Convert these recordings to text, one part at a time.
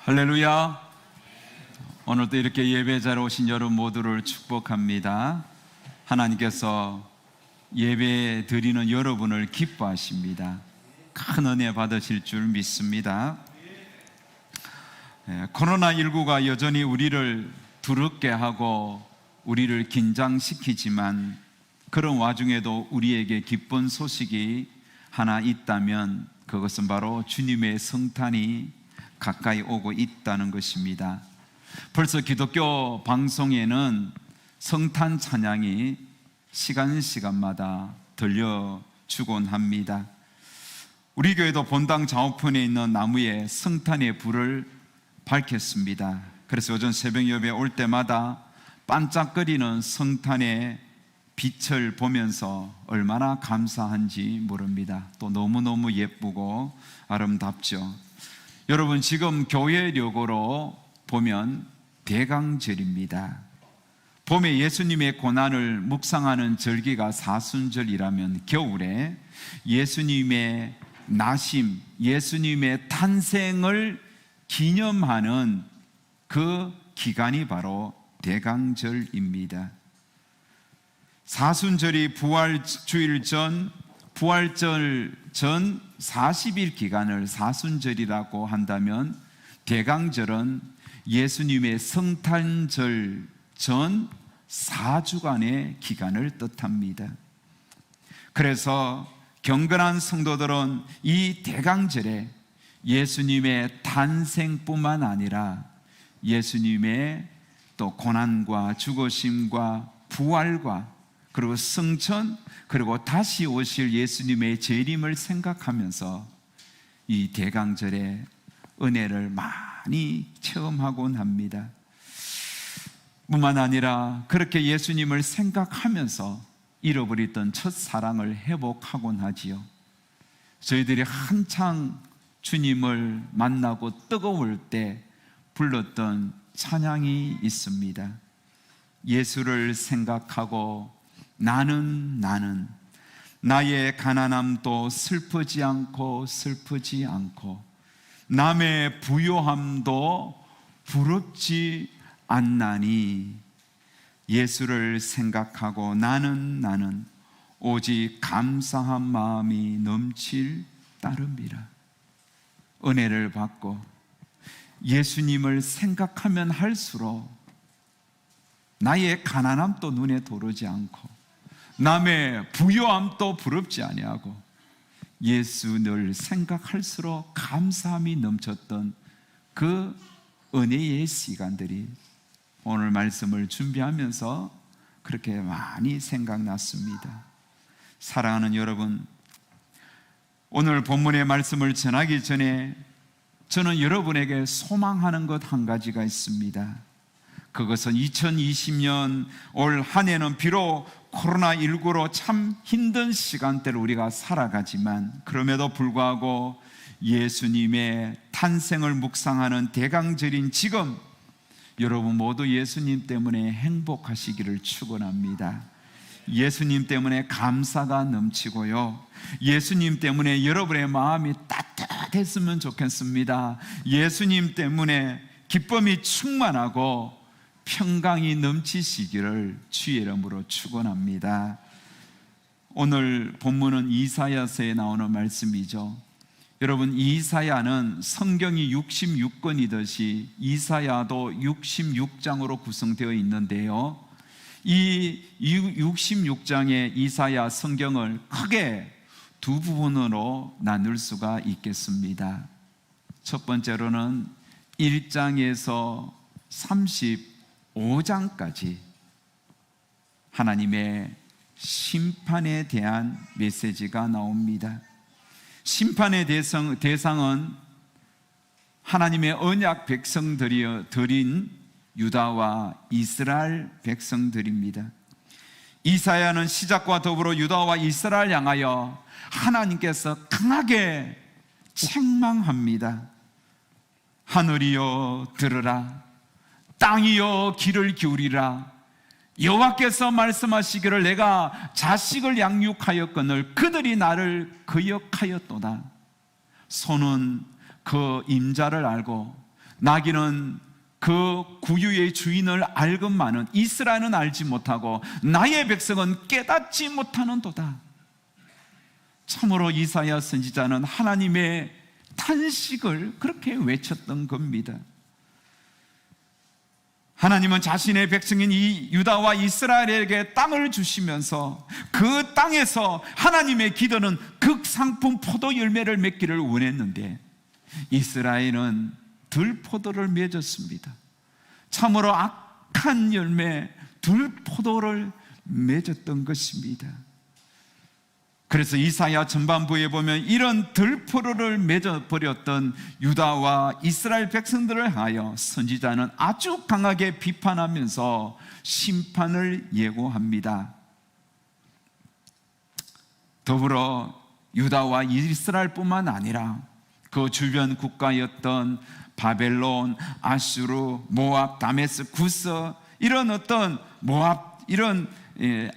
할렐루야. 오늘도 이렇게 예배자로 오신 여러분 모두를 축복합니다. 하나님께서 예배 드리는 여러분을 기뻐하십니다. 큰 은혜 받으실 줄 믿습니다. 코로나19가 여전히 우리를 두렵게 하고 우리를 긴장시키지만, 그런 와중에도 우리에게 기쁜 소식이 하나 있다면 그것은 바로 주님의 성탄이 가까이 오고 있다는 것입니다. 벌써 기독교 방송에는 성탄 찬양이 시간마다 들려주곤 합니다. 우리 교회도 본당 좌우편에 있는 나무에 성탄의 불을 밝혔습니다. 그래서 요즘 새벽 예배 올 때마다 반짝거리는 성탄의 빛을 보면서 얼마나 감사한지 모릅니다. 또 너무너무 예쁘고 아름답죠. 여러분, 지금 교회력으로 보면 대강절입니다. 봄에 예수님의 고난을 묵상하는 절기가 사순절이라면, 겨울에 예수님의 나심, 예수님의 탄생을 기념하는 그 기간이 바로 대강절입니다. 사순절이 부활주일 전, 부활절 전 40일 기간을 사순절이라고 한다면, 대강절은 예수님의 성탄절 전 4주간의 기간을 뜻합니다. 그래서 경건한 성도들은 이 대강절에 예수님의 탄생뿐만 아니라 예수님의 또 고난과 죽으심과 부활과 그리고 승천, 그리고 다시 오실 예수님의 재림을 생각하면서 이 대강절의 은혜를 많이 체험하곤 합니다. 뿐만 아니라 그렇게 예수님을 생각하면서 잃어버렸던 첫사랑을 회복하곤 하지요. 저희들이 한창 주님을 만나고 뜨거울 때 불렀던 찬양이 있습니다. 예수를 생각하고 나는 나의 가난함도 슬프지 않고 남의 부요함도 부럽지 않나니, 예수를 생각하고 나는 오직 감사한 마음이 넘칠 따름이라. 은혜를 받고 예수님을 생각하면 할수록 나의 가난함도 눈에 들어오지 않고 남의 부요함도 부럽지 아니하고 예수를 생각할수록 감사함이 넘쳤던 그 은혜의 시간들이 오늘 말씀을 준비하면서 그렇게 많이 생각났습니다. 사랑하는 여러분, 오늘 본문의 말씀을 전하기 전에 저는 여러분에게 소망하는 것 한 가지가 있습니다. 그것은 2020년 올 한 해는 비록 코로나19로 참 힘든 시간대를 우리가 살아가지만, 그럼에도 불구하고 예수님의 탄생을 묵상하는 대강절인 지금 여러분 모두 예수님 때문에 행복하시기를 축원합니다. 예수님 때문에 감사가 넘치고요, 예수님 때문에 여러분의 마음이 따뜻했으면 좋겠습니다. 예수님 때문에 기쁨이 충만하고 평강이 넘치시기를 주의 이름으로 축원합니다. 오늘 본문은 이사야서에 나오는 말씀이죠. 여러분, 이사야는 성경이 66권이듯이 이사야도 66장으로 구성되어 있는데요, 이 66장의 이사야 성경을 크게 두 부분으로 나눌 수가 있겠습니다. 첫 번째로는 1장에서 35장까지 하나님의 심판에 대한 메시지가 나옵니다. 심판의 대상은 하나님의 언약 백성들이 드린 유다와 이스라엘 백성들입니다. 이사야는 시작과 더불어 유다와 이스라엘 향하여 하나님께서 강하게 책망합니다. 하늘이여 들으라, 땅이여 귀를 기울이라. 여호와께서 말씀하시기를 내가 자식을 양육하였거늘 그들이 나를 거역하였도다. 손은 그 임자를 알고 나귀는 그 구유의 주인을 알건만은 이스라엘은 알지 못하고 나의 백성은 깨닫지 못하는도다. 참으로 이사야 선지자는 하나님의 탄식을 그렇게 외쳤던 겁니다. 하나님은 자신의 백성인 이 유다와 이스라엘에게 땅을 주시면서 그 땅에서 하나님의 기도는 극상품 포도 열매를 맺기를 원했는데 이스라엘은 들포도를 맺었습니다. 참으로 악한 열매 들포도를 맺었던 것입니다. 그래서 이사야 전반부에 보면 이런 들포도를 맺어버렸던 유다와 이스라엘 백성들을 하여 선지자는 아주 강하게 비판하면서 심판을 예고합니다. 더불어 유다와 이스라엘뿐만 아니라 그 주변 국가였던 바벨론, 아수르, 모압, 다메스, 구스 이런 어떤 모압 이런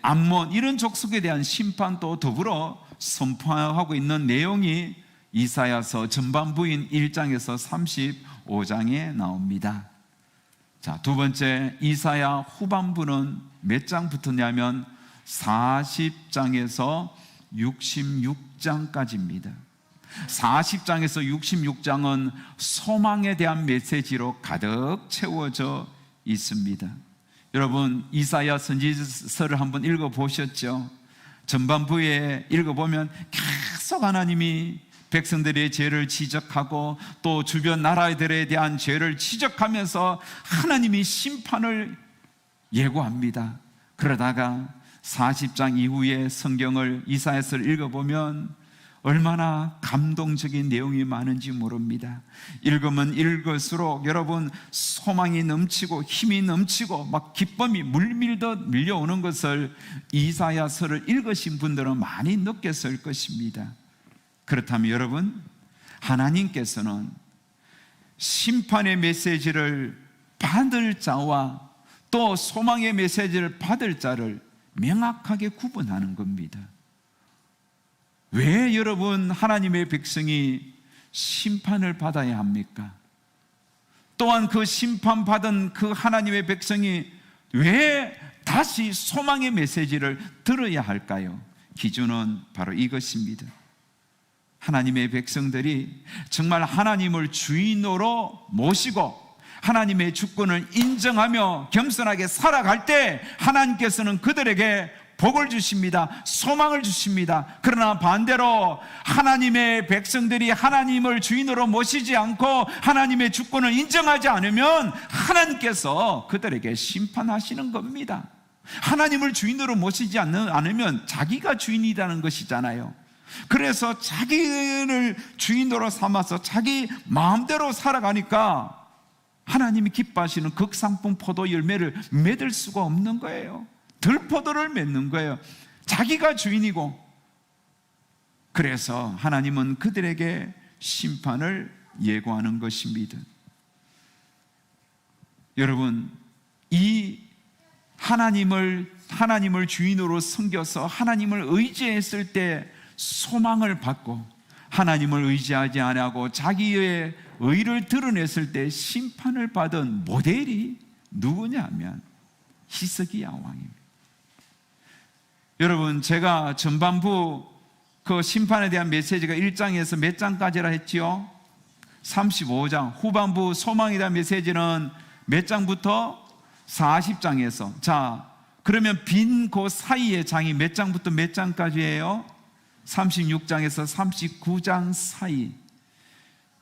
암몬 이런 족속에 대한 심판도 더불어 선포하고 있는 내용이 이사야서 전반부인 1장에서 35장에 나옵니다. 자, 두 번째 이사야 후반부는 몇 장부터냐면 40장에서 66장까지입니다. 40장에서 66장은 소망에 대한 메시지로 가득 채워져 있습니다. 여러분 이사야 선지서를 한번 읽어보셨죠? 전반부에 읽어보면 계속 하나님이 백성들의 죄를 지적하고 또 주변 나라들에 대한 죄를 지적하면서 하나님이 심판을 예고합니다. 그러다가 40장 이후에 성경을 이사야서를 읽어보면 얼마나 감동적인 내용이 많은지 모릅니다. 읽으면 읽을수록 여러분 소망이 넘치고 힘이 넘치고 막 기쁨이 물밀듯 밀려오는 것을 이사야서를 읽으신 분들은 많이 느꼈을 것입니다. 그렇다면 여러분 하나님께서는 심판의 메시지를 받을 자와 또 소망의 메시지를 받을 자를 명확하게 구분하는 겁니다. 왜 여러분 하나님의 백성이 심판을 받아야 합니까? 또한 그 심판받은 그 하나님의 백성이 왜 다시 소망의 메시지를 들어야 할까요? 기준은 바로 이것입니다. 하나님의 백성들이 정말 하나님을 주인으로 모시고 하나님의 주권을 인정하며 겸손하게 살아갈 때 하나님께서는 그들에게 복을 주십니다. 소망을 주십니다. 그러나 반대로 하나님의 백성들이 하나님을 주인으로 모시지 않고 하나님의 주권을 인정하지 않으면 하나님께서 그들에게 심판하시는 겁니다. 하나님을 주인으로 모시지 않으면 자기가 주인이라는 것이잖아요. 그래서 자기를 주인으로 삼아서 자기 마음대로 살아가니까 하나님이 기뻐하시는 극상품 포도 열매를 맺을 수가 없는 거예요. 들포도를 맺는 거예요. 자기가 주인이고. 그래서 하나님은 그들에게 심판을 예고하는 것입니다. 여러분, 이 하나님을 주인으로 섬겨서 하나님을 의지했을 때 소망을 받고 하나님을 의지하지 않고 자기의 의를 드러냈을 때 심판을 받은 모델이 누구냐면 히스기야 왕입니다. 여러분, 제가 전반부 그 심판에 대한 메시지가 1장에서 몇 장까지라 했지요? 35장. 후반부 소망에 대한 메시지는 몇 장부터? 40장에서. 자, 그러면 빈 그 사이의 장이 몇 장부터 몇 장까지예요? 36장에서 39장 사이.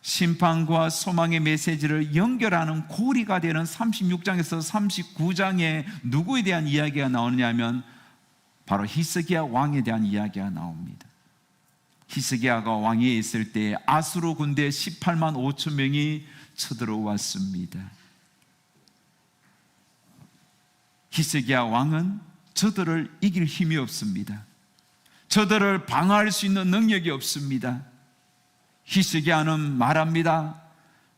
심판과 소망의 메시지를 연결하는 고리가 되는 36장에서 39장에 누구에 대한 이야기가 나오느냐 하면 바로 히스기야 왕에 대한 이야기가 나옵니다. 히스기야가 왕위에 있을 때 아수르 군대 18만 5천 명이 쳐들어왔습니다. 히스기야 왕은 저들을 이길 힘이 없습니다. 저들을 방어할 수 있는 능력이 없습니다. 히스기야는 말합니다.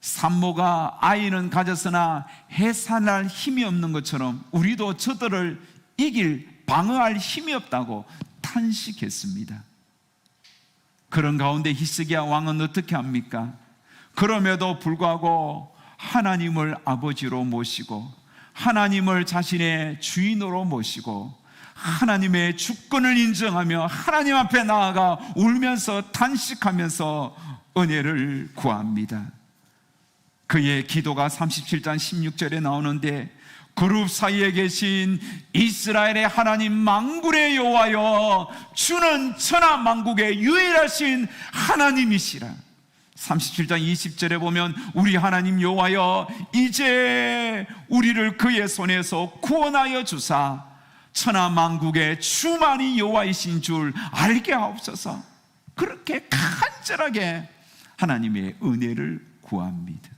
산모가 아이는 가졌으나 해산할 힘이 없는 것처럼 우리도 저들을 방어할 힘이 없다고 탄식했습니다. 그런 가운데 히스기야 왕은 어떻게 합니까? 그럼에도 불구하고 하나님을 아버지로 모시고 하나님을 자신의 주인으로 모시고 하나님의 주권을 인정하며 하나님 앞에 나아가 울면서 탄식하면서 은혜를 구합니다. 그의 기도가 37장 16절에 나오는데, 그룹 사이에 계신 이스라엘의 하나님 만군의 여호와여, 주는 천하 만국의 유일하신 하나님이시라. 37장 20절에 보면 우리 하나님 여호와여, 이제 우리를 그의 손에서 구원하여 주사 천하 만국의 주만이 여호와이신 줄 알게 하옵소서. 그렇게 간절하게 하나님의 은혜를 구합니다.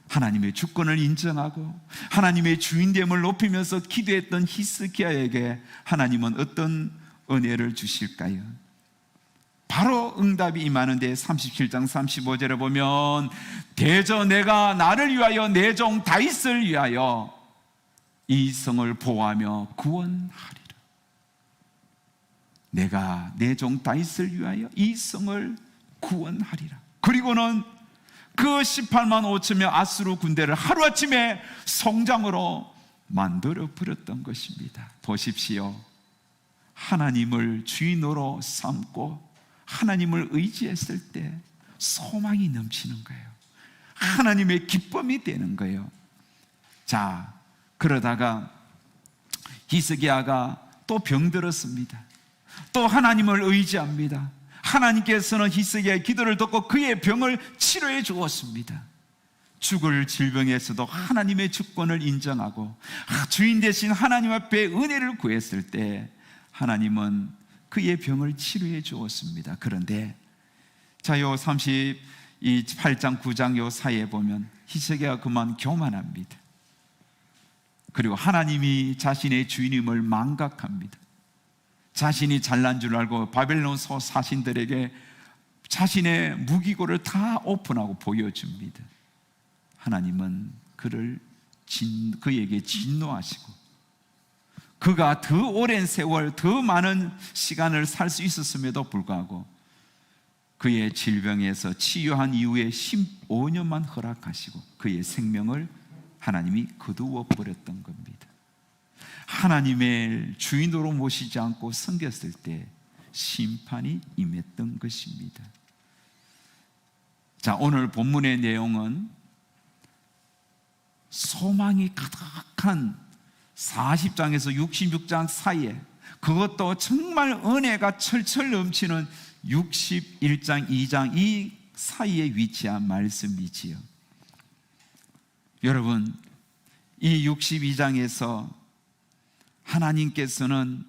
하나님의 주권을 인정하고 하나님의 주인됨을 높이면서 기도했던 히스기야에게 하나님은 어떤 은혜를 주실까요? 바로 응답이 임하는데 37장 35절에 보면, 대저 내가 나를 위하여 내 종 다윗을 위하여 이 성을 보호하며 구원하리라. 내가 내 종 다윗을 위하여 이 성을 구원하리라. 그리고는 그 18만 5천명 아수르 군대를 하루아침에 성장으로 만들어 버렸던 것입니다. 보십시오. 하나님을 주인으로 삼고 하나님을 의지했을 때 소망이 넘치는 거예요. 하나님의 기쁨이 되는 거예요. 자, 그러다가 히스기야가 또 병들었습니다. 또 하나님을 의지합니다. 하나님께서는 히스기야의 기도를 듣고 그의 병을 치료해 주었습니다. 죽을 질병에서도 하나님의 주권을 인정하고 주인 되신 하나님 앞에 은혜를 구했을 때 하나님은 그의 병을 치료해 주었습니다. 그런데 자, 요 38장 9장 요 사이에 보면 히스기야가 그만 교만합니다. 그리고 하나님이 자신의 주인임을 망각합니다. 자신이 잘난 줄 알고 바벨론 사신들에게 자신의 무기고를 다 오픈하고 보여줍니다. 하나님은 그에게 진노하시고, 그가 더 오랜 세월, 더 많은 시간을 살 수 있었음에도 불구하고 그의 질병에서 치유한 이후에 15년만 허락하시고 그의 생명을 하나님이 거두어 버렸던 겁니다. 하나님의 주인으로 모시지 않고 섬겼을 때 심판이 임했던 것입니다. 자, 오늘 본문의 내용은 소망이 가득한 40장에서 66장 사이에, 그것도 정말 은혜가 철철 넘치는 61장 2장 이 사이에 위치한 말씀이지요. 여러분, 이 62장에서 하나님께서는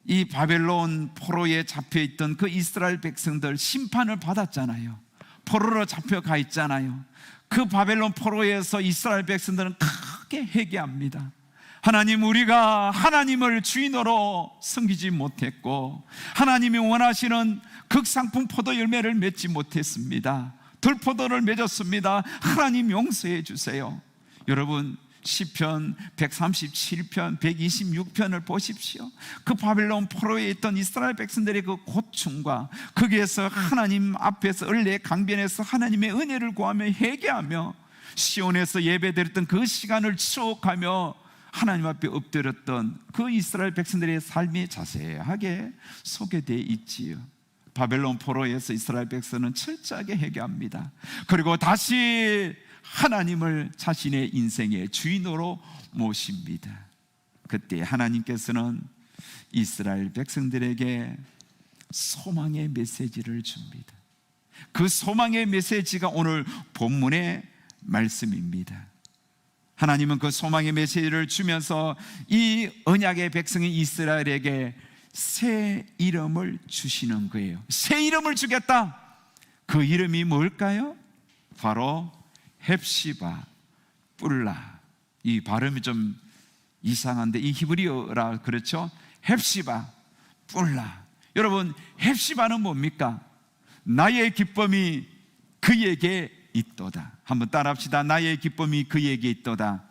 이 바벨론 포로에 잡혀있던 그 이스라엘 백성들 심판을 받았잖아요. 포로로 잡혀가 있잖아요. 그 바벨론 포로에서 이스라엘 백성들은 크게 회개합니다. 하나님, 우리가 하나님을 주인으로 섬기지 못했고 하나님이 원하시는 극상품 포도 열매를 맺지 못했습니다. 들포도를 맺었습니다. 하나님 용서해 주세요. 여러분, 시편 137편 126편을 보십시오. 그 바벨론 포로에 있던 이스라엘 백성들의 그 고충과 거기에서 하나님 앞에서 을레 강변에서 하나님의 은혜를 구하며 회개하며 시온에서 예배드렸던 그 시간을 추억하며 하나님 앞에 엎드렸던 그 이스라엘 백성들의 삶이 자세하게 소개되어 있지요. 바벨론 포로에서 이스라엘 백성은 철저하게 회개합니다. 그리고 다시 하나님을 자신의 인생의 주인으로 모십니다. 그때 하나님께서는 이스라엘 백성들에게 소망의 메시지를 줍니다. 그 소망의 메시지가 오늘 본문의 말씀입니다. 하나님은 그 소망의 메시지를 주면서 이 언약의 백성인 이스라엘에게 새 이름을 주시는 거예요. 새 이름을 주겠다. 그 이름이 뭘까요? 바로 헵시바 뿔라. 이 발음이 좀 이상한데 이 히브리어라 그렇죠? 헵시바 뿔라. 여러분, 헵시바는 뭡니까? 나의 기쁨이 그에게 있도다. 한번 따라합시다. 나의 기쁨이 그에게 있도다.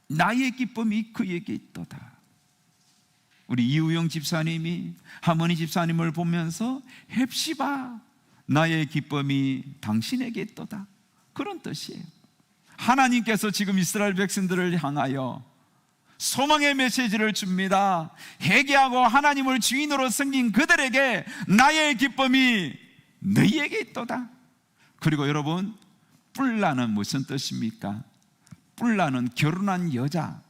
나의 기쁨이 그에게 있도다. 우리 이우영 집사님이 하모니 집사님을 보면서 헵시바, 나의 기쁨이 당신에게 있도다. 그런 뜻이에요. 하나님께서 지금 이스라엘 백성들을 향하여 소망의 메시지를 줍니다. 회개하고 하나님을 주인으로 섬긴 그들에게 나의 기쁨이 너희에게 있도다. 그리고 여러분, 뿔라는 무슨 뜻입니까? 뿔라는 결혼한 여자,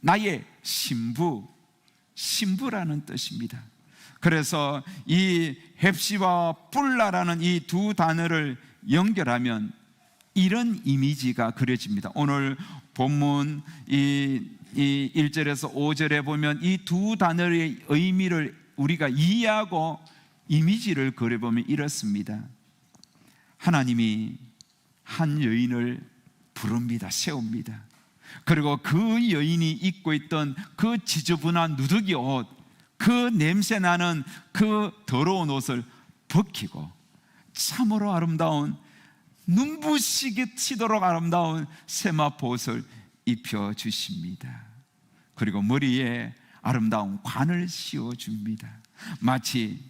나의 신부라는 뜻입니다. 그래서 이 헵시바와 뿔라라는 이 두 단어를 연결하면 이런 이미지가 그려집니다. 오늘 본문 이 1절에서 5절에 보면 이 두 단어의 의미를 우리가 이해하고 이미지를 그려보면 이렇습니다. 하나님이 한 여인을 부릅니다. 세웁니다. 그리고 그 여인이 입고 있던 그 지저분한 누더기 옷, 그 냄새나는 그 더러운 옷을 벗기고 참으로 아름다운, 눈부시도록 아름다운 세마포옷을 입혀주십니다. 그리고 머리에 아름다운 관을 씌워줍니다. 마치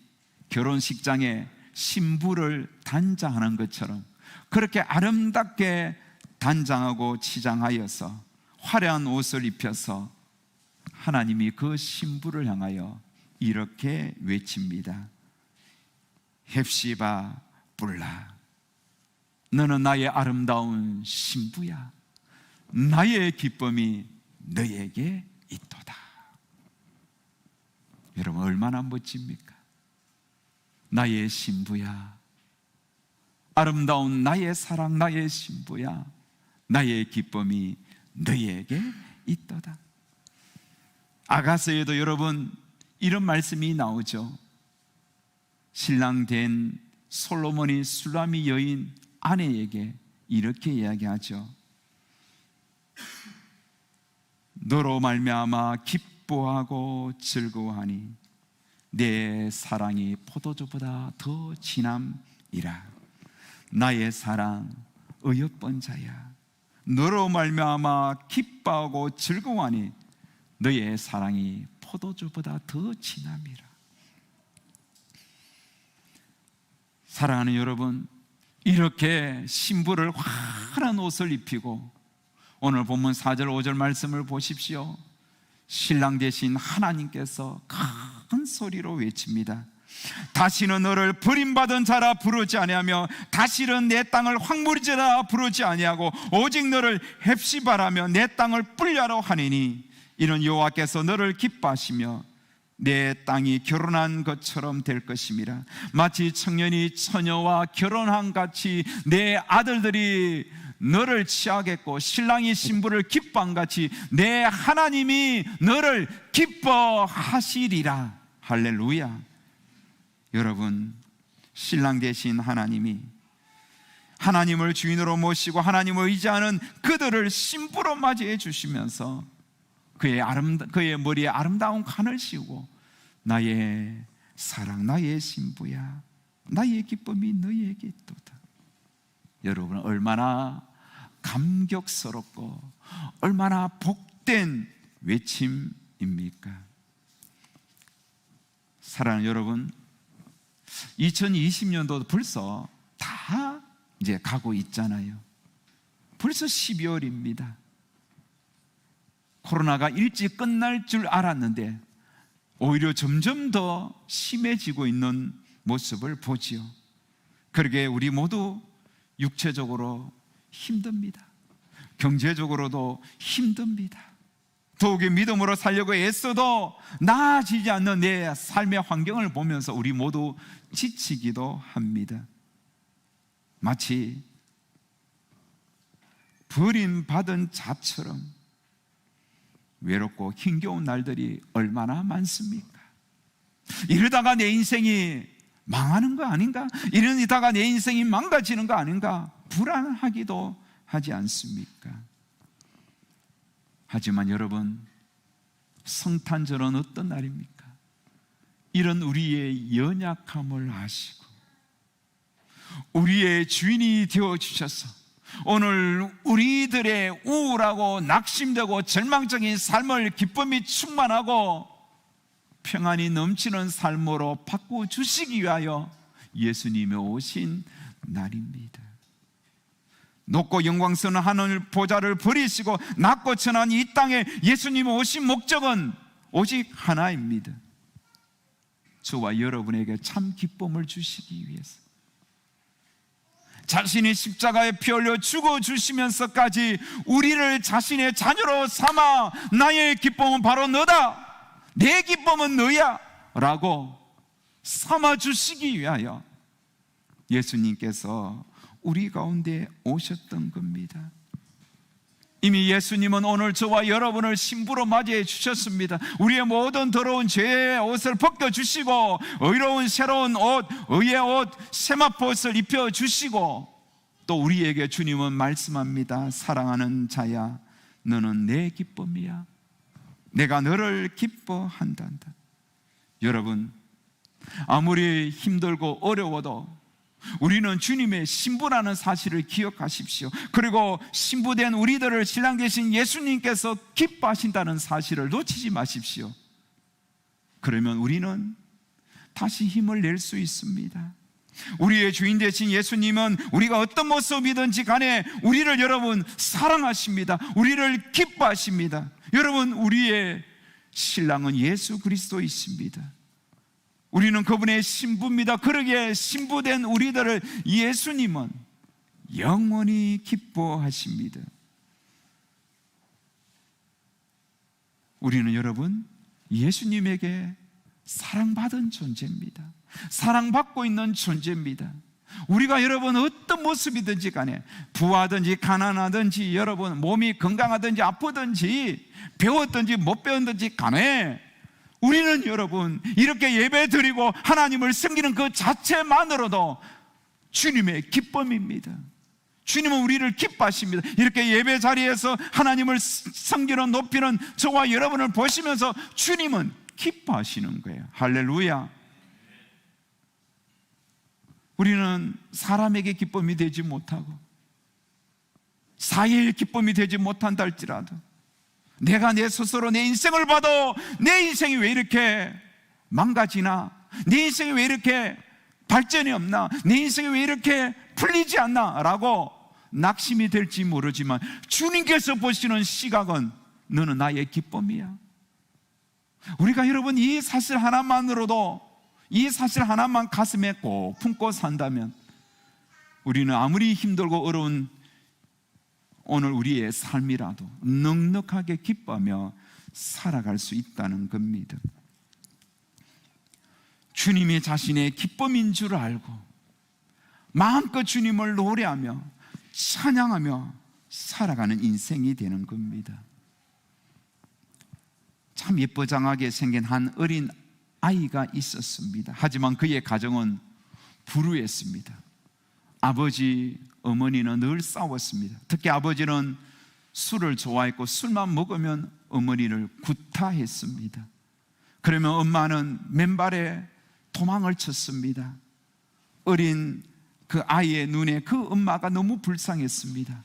결혼식장에 신부를 단장하는 것처럼 그렇게 아름답게 단장하고 치장하여서 화려한 옷을 입혀서 하나님이 그 신부를 향하여 이렇게 외칩니다. 헵시바 뿔라, 너는 나의 아름다운 신부야. 나의 기쁨이 너에게 있도다. 여러분, 얼마나 멋집니까? 나의 신부야, 아름다운 나의 사랑, 나의 신부야, 나의 기쁨이 너에게 있도다. 아가서에도 여러분 이런 말씀이 나오죠. 신랑 된 솔로몬이 술라미 여인 아내에게 이렇게 이야기하죠. 너로 말미암아 기뻐하고 즐거워하니 내 사랑이 포도주보다 더 진함이라. 나의 사랑 어여쁜 자야, 너로 말미암아 기뻐하고 즐거워하니 너의 사랑이 포도주보다 더 진함이라. 사랑하는 여러분, 이렇게 신부를 환한 옷을 입히고 오늘 본문 4절 5절 말씀을 보십시오. 신랑 되신 하나님께서 큰 소리로 외칩니다. 다시는 너를 버림받은 자라 부르지 아니하며 다시는 내 땅을 황무지라 부르지 아니하고 오직 너를 헵시바라며 내 땅을 뿔라로 하니니 이는 여호와께서 너를 기뻐하시며 내 땅이 결혼한 것처럼 될 것임이라. 마치 청년이 처녀와 결혼한 같이 내 아들들이 너를 취하겠고 신랑이 신부를 기뻐한 같이 내 하나님이 너를 기뻐하시리라. 할렐루야. 여러분, 신랑 되신 하나님이 하나님을 주인으로 모시고 하나님을 의지하는 그들을 신부로 맞이해 주시면서 그의 머리에 아름다운 관을 씌우고 나의 사랑, 나의 신부야, 나의 기쁨이 너희에게 있도다. 여러분, 얼마나 감격스럽고 얼마나 복된 외침입니까? 사랑하는 여러분, 2020년도 벌써 다 이제 가고 있잖아요. 벌써 12월입니다. 코로나가 일찍 끝날 줄 알았는데 오히려 점점 더 심해지고 있는 모습을 보지요. 그러게 우리 모두 육체적으로 힘듭니다. 경제적으로도 힘듭니다. 더욱이 믿음으로 살려고 애써도 나아지지 않는 내 삶의 환경을 보면서 우리 모두 지치기도 합니다. 마치 버림받은 자처럼 외롭고 힘겨운 날들이 얼마나 많습니까? 이러다가 내 인생이 망하는 거 아닌가? 이러다가 내 인생이 망가지는 거 아닌가? 불안하기도 하지 않습니까? 하지만 여러분, 성탄절은 어떤 날입니까? 이런 우리의 연약함을 아시고 우리의 주인이 되어주셔서 오늘 우리들의 우울하고 낙심되고 절망적인 삶을 기쁨이 충만하고 평안이 넘치는 삶으로 바꿔주시기 위하여 예수님이 오신 날입니다. 높고 영광스러운 하늘 보좌를 버리시고 낮고 천한 이 땅에 예수님이 오신 목적은 오직 하나입니다. 저와 여러분에게 참 기쁨을 주시기 위해서, 자신이 십자가에 피 흘려 죽어주시면서까지 우리를 자신의 자녀로 삼아 나의 기쁨은 바로 너다, 내 기쁨은 너야 라고 삼아주시기 위하여 예수님께서 우리 가운데 오셨던 겁니다. 이미 예수님은 오늘 저와 여러분을 신부로 맞이해 주셨습니다. 우리의 모든 더러운 죄의 옷을 벗겨주시고 의로운 새로운 옷, 의의 옷, 세마포옷을 입혀주시고, 또 우리에게 주님은 말씀합니다. 사랑하는 자야, 너는 내 기쁨이야. 내가 너를 기뻐한단다. 여러분, 아무리 힘들고 어려워도 우리는 주님의 신부라는 사실을 기억하십시오. 그리고 신부된 우리들을 신랑 되신 예수님께서 기뻐하신다는 사실을 놓치지 마십시오. 그러면 우리는 다시 힘을 낼 수 있습니다. 우리의 주인 되신 예수님은 우리가 어떤 모습이든지 간에 우리를 여러분 사랑하십니다. 우리를 기뻐하십니다. 여러분, 우리의 신랑은 예수 그리스도이십니다. 우리는 그분의 신부입니다. 그러기에 신부된 우리들을 예수님은 영원히 기뻐하십니다. 우리는 여러분 예수님에게 사랑받은 존재입니다. 사랑받고 있는 존재입니다. 우리가 여러분 어떤 모습이든지 간에, 부하든지 가난하든지, 여러분 몸이 건강하든지 아프든지, 배웠든지 못 배웠든지 간에 우리는 여러분 이렇게 예배 드리고 하나님을 섬기는 그 자체만으로도 주님의 기쁨입니다. 주님은 우리를 기뻐하십니다. 이렇게 예배 자리에서 하나님을 섬기는, 높이는 저와 여러분을 보시면서 주님은 기뻐하시는 거예요. 할렐루야. 우리는 사람에게 기쁨이 되지 못하고 사회의 기쁨이 되지 못한다 할지라도, 내가 내 스스로 내 인생을 봐도 내 인생이 왜 이렇게 망가지나, 내 인생이 왜 이렇게 발전이 없나, 내 인생이 왜 이렇게 풀리지 않나 라고 낙심이 될지 모르지만, 주님께서 보시는 시각은 너는 나의 기쁨이야. 우리가 여러분 이 사실 하나만으로도, 이 사실 하나만 가슴에 꼭 품고 산다면 우리는 아무리 힘들고 어려운 오늘 우리의 삶이라도 넉넉하게 기뻐하며 살아갈 수 있다는 겁니다. 주님이 자신의 기쁨인 줄 알고 마음껏 주님을 노래하며 찬양하며 살아가는 인생이 되는 겁니다. 참 예쁘장하게 생긴 한 어린 아이가 있었습니다. 하지만 그의 가정은 불우했습니다. 아버지, 어머니는 늘 싸웠습니다. 특히 아버지는 술을 좋아했고 술만 먹으면 어머니를 구타했습니다. 그러면 엄마는 맨발에 도망을 쳤습니다. 어린 그 아이의 눈에 그 엄마가 너무 불쌍했습니다.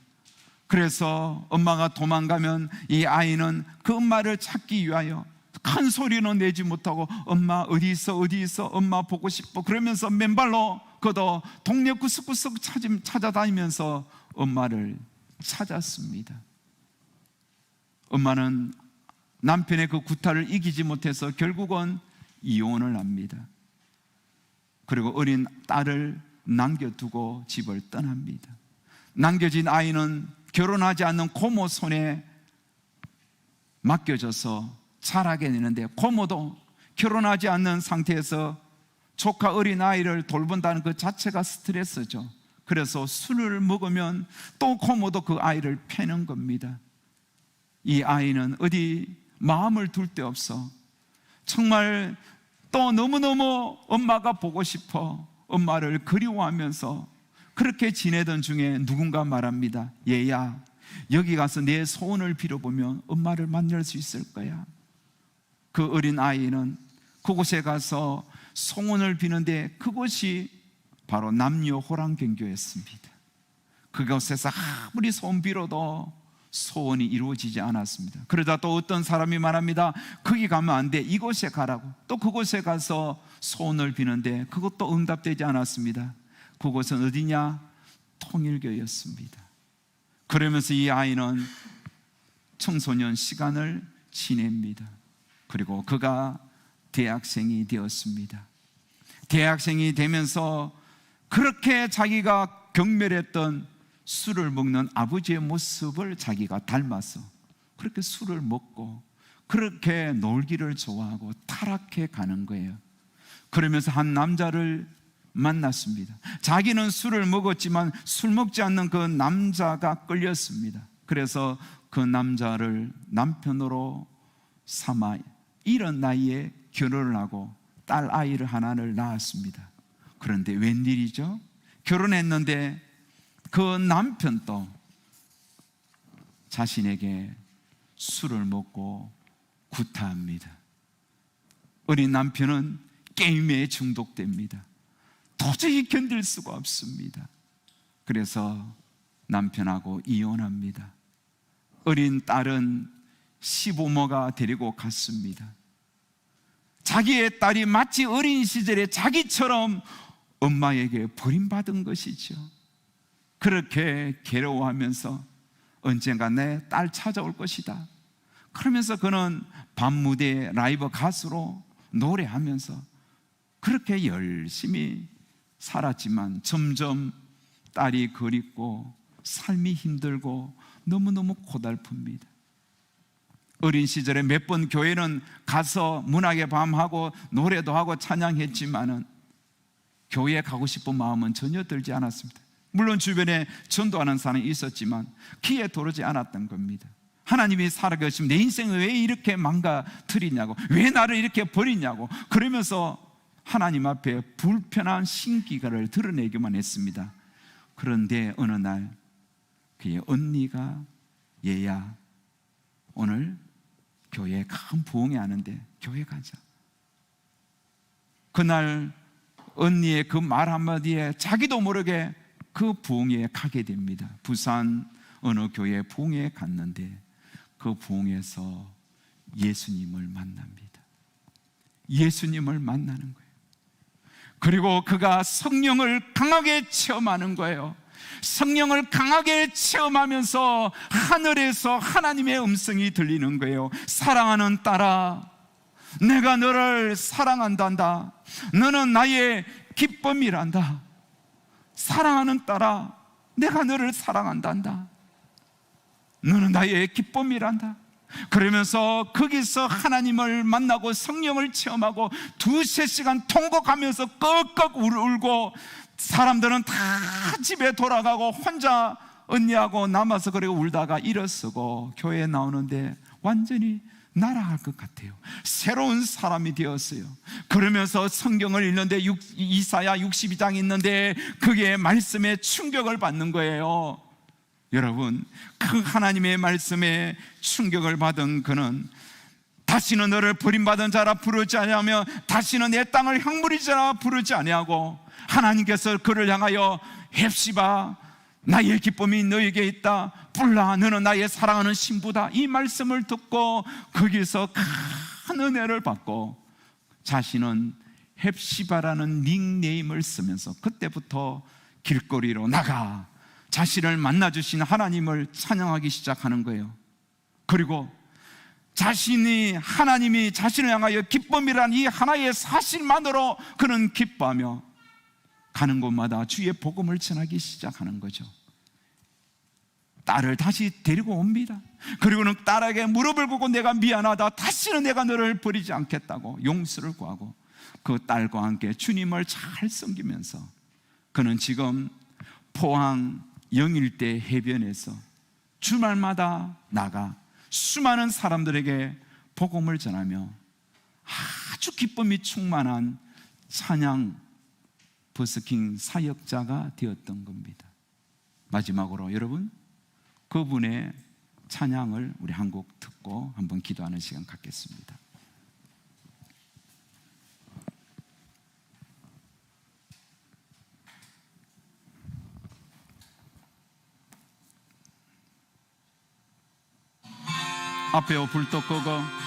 그래서 엄마가 도망가면 이 아이는 그 엄마를 찾기 위하여 큰 소리는 내지 못하고 엄마 어디 있어, 어디 있어, 엄마 보고 싶어 그러면서 맨발로 그도 동네 구석구석 찾아다니면서 엄마를 찾았습니다. 엄마는 남편의 그 구타를 이기지 못해서 결국은 이혼을 합니다. 그리고 어린 딸을 남겨두고 집을 떠납니다. 남겨진 아이는 결혼하지 않는 고모 손에 맡겨져서 자라게 되는데, 고모도 결혼하지 않는 상태에서 조카 어린 아이를 돌본다는 그 자체가 스트레스죠. 그래서 술을 먹으면 또 고모도 그 아이를 패는 겁니다. 이 아이는 어디 마음을 둘 데 없어 정말 또 너무너무 엄마가 보고 싶어 엄마를 그리워하면서 그렇게 지내던 중에 누군가 말합니다. 얘야, 여기 가서 내 소원을 빌어보면 엄마를 만날 수 있을 거야. 그 어린 아이는 그곳에 가서 소원을 비는데 그곳이 바로 남녀 호랑경교였습니다. 그곳에서 아무리 소원 빌어도 소원이 이루어지지 않았습니다. 그러다 또 어떤 사람이 말합니다. 거기 가면 안 돼, 이곳에 가라고. 또 그곳에 가서 소원을 비는데 그것도 응답되지 않았습니다. 그곳은 어디냐? 통일교였습니다. 그러면서 이 아이는 청소년 시간을 지냅니다. 그리고 그가 대학생이 되었습니다. 대학생이 되면서 그렇게 자기가 경멸했던 술을 먹는 아버지의 모습을 자기가 닮아서 그렇게 술을 먹고 그렇게 놀기를 좋아하고 타락해 가는 거예요. 그러면서 한 남자를 만났습니다. 자기는 술을 먹었지만 술 먹지 않는 그 남자가 끌렸습니다. 그래서 그 남자를 남편으로 삼아 이런 나이에 결혼을 하고 딸 아이를 하나를 낳았습니다. 그런데 웬일이죠? 결혼했는데 그 남편도 자신에게 술을 먹고 구타합니다. 어린 남편은 게임에 중독됩니다. 도저히 견딜 수가 없습니다. 그래서 남편하고 이혼합니다. 어린 딸은 시부모가 데리고 갔습니다. 자기의 딸이 마치 어린 시절에 자기처럼 엄마에게 버림받은 것이죠. 그렇게 괴로워하면서 언젠가 내 딸 찾아올 것이다. 그러면서 그는 밤무대 라이브 가수로 노래하면서 그렇게 열심히 살았지만 점점 딸이 그립고 삶이 힘들고 너무너무 고달픕니다. 어린 시절에 몇 번 교회는 가서 문학의 밤하고 노래도 하고 찬양했지만은 교회에 가고 싶은 마음은 전혀 들지 않았습니다. 물론 주변에 전도하는 사람이 있었지만 귀에 들어오지 않았던 겁니다. 하나님이 살아계시면 내 인생을 왜 이렇게 망가뜨리냐고, 왜 나를 이렇게 버리냐고 그러면서 하나님 앞에 불편한 신기가를 드러내기만 했습니다. 그런데 어느 날 그의 언니가 얘야 오늘 교회에 큰 부흥회 하는데 교회 가자. 그날 언니의 그 말 한마디에 자기도 모르게 그 부흥회에 가게 됩니다. 부산 어느 교회 부흥회에 갔는데 그 부흥회에서 예수님을 만납니다. 예수님을 만나는 거예요. 그리고 그가 성령을 강하게 체험하는 거예요. 성령을 강하게 체험하면서 하늘에서 하나님의 음성이 들리는 거예요. 사랑하는 딸아, 내가 너를 사랑한단다. 너는 나의 기쁨이란다. 사랑하는 딸아, 내가 너를 사랑한단다. 너는 나의 기쁨이란다. 그러면서 거기서 하나님을 만나고 성령을 체험하고 2-3시간 통곡하면서 꺽꺽 울고 사람들은 다 집에 돌아가고 혼자 언니하고 남아서 그리고 울다가 일어서고 교회에 나오는데 완전히 날아갈 것 같아요. 새로운 사람이 되었어요. 그러면서 성경을 읽는데 이사야 62장 있는데 그게 말씀에 충격을 받는 거예요. 여러분, 그 하나님의 말씀에 충격을 받은 그는 다시는 너를 버림받은 자라 부르지 아니하며 다시는 내 땅을 향물이 자라 부르지 아니하고 하나님께서 그를 향하여 헵시바 나의 기쁨이 너에게 있다. 뿔라 너는 나의 사랑하는 신부다. 이 말씀을 듣고 거기서 큰 은혜를 받고 자신은 헵시바라는 닉네임을 쓰면서 그때부터 길거리로 나가 자신을 만나주신 하나님을 찬양하기 시작하는 거예요. 그리고 하나님이 자신을 향하여 기쁨이란 이 하나의 사실만으로 그는 기뻐하며 가는 곳마다 주의 복음을 전하기 시작하는 거죠. 딸을 다시 데리고 옵니다. 그리고는 딸에게 무릎을 꿇고 내가 미안하다, 다시는 내가 너를 버리지 않겠다고 용서를 구하고 그 딸과 함께 주님을 잘 섬기면서 그는 지금 포항 영일대 해변에서 주말마다 나가 수많은 사람들에게 복음을 전하며 아주 기쁨이 충만한 찬양 버스킹 사역자가 되었던 겁니다. 마지막으로 여러분, 그분의 찬양을 우리 한 곡 듣고 한번 기도하는 시간 갖겠습니다. 앞에 불도 끄고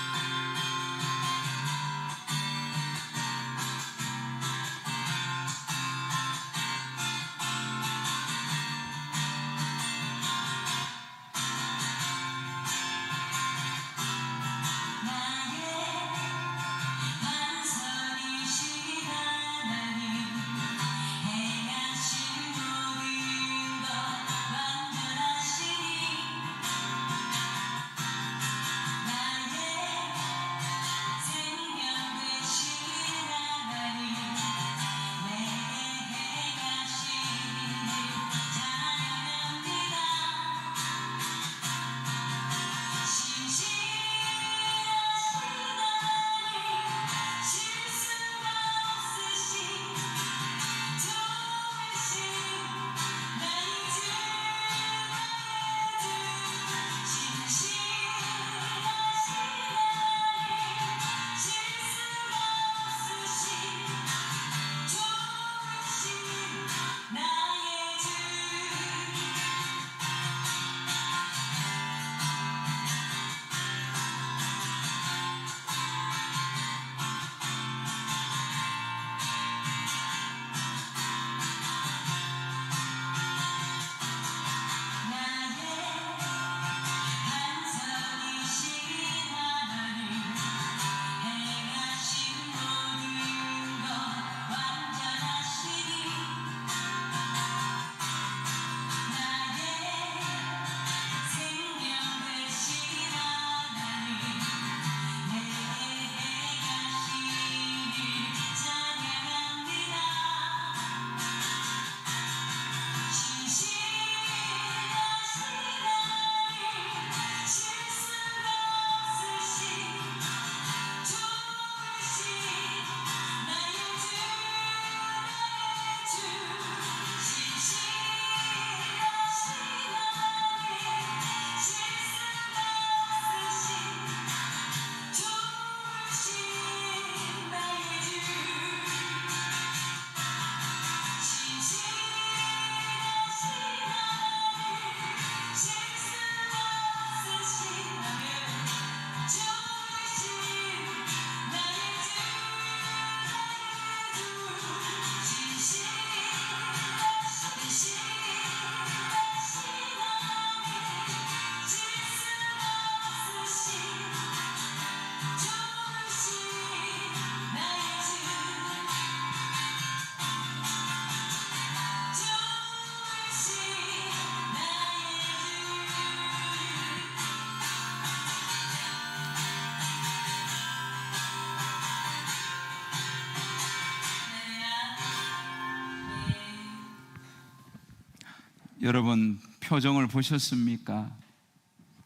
여러분 표정을 보셨습니까?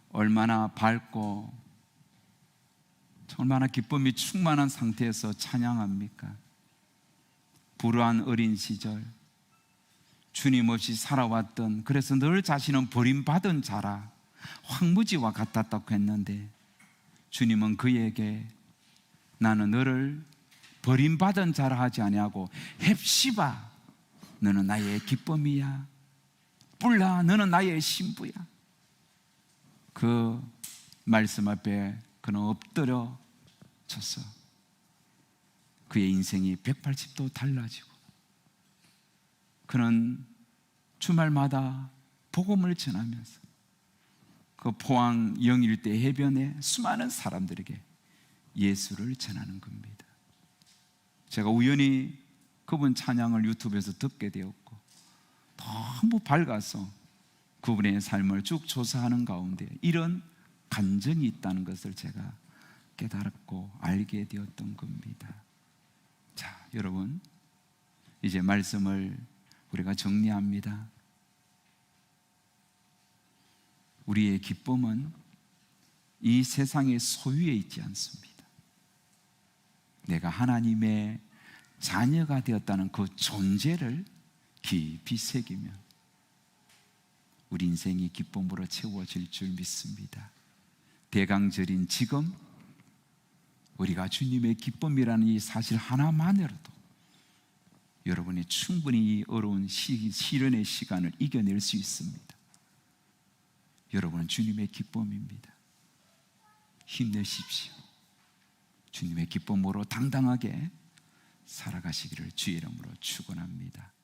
얼마나 밝고 얼마나 기쁨이 충만한 상태에서 찬양합니까? 불우한 어린 시절 주님 없이 살아왔던, 그래서 늘 자신은 버림받은 자라 황무지와 같았다고 했는데 주님은 그에게 나는 너를 버림받은 자라 하지 아니하고 헵시바 너는 나의 기쁨이야, 뿔라 너는 나의 신부야. 그 말씀 앞에 그는 엎드려 졌어. 그의 인생이 180도 달라지고 그는 주말마다 복음을 전하면서 그 포항 영일대 해변에 수많은 사람들에게 예수를 전하는 겁니다. 제가 우연히 그분 찬양을 유튜브에서 듣게 되었고 너무 밝아서 그분의 삶을 쭉 조사하는 가운데 이런 간증이 있다는 것을 제가 깨달았고 알게 되었던 겁니다. 자, 여러분 이제 말씀을 우리가 정리합니다. 우리의 기쁨은 이 세상의 소유에 있지 않습니다. 내가 하나님의 자녀가 되었다는 그 존재를 깊이 새기면 우리 인생이 기쁨으로 채워질 줄 믿습니다. 대강절인 지금 우리가 주님의 기쁨이라는 이 사실 하나만으로도 여러분이 충분히 이 어려운 시련의 시간을 이겨낼 수 있습니다. 여러분은 주님의 기쁨입니다. 힘내십시오. 주님의 기쁨으로 당당하게 살아가시기를 주의 이름으로 축원합니다.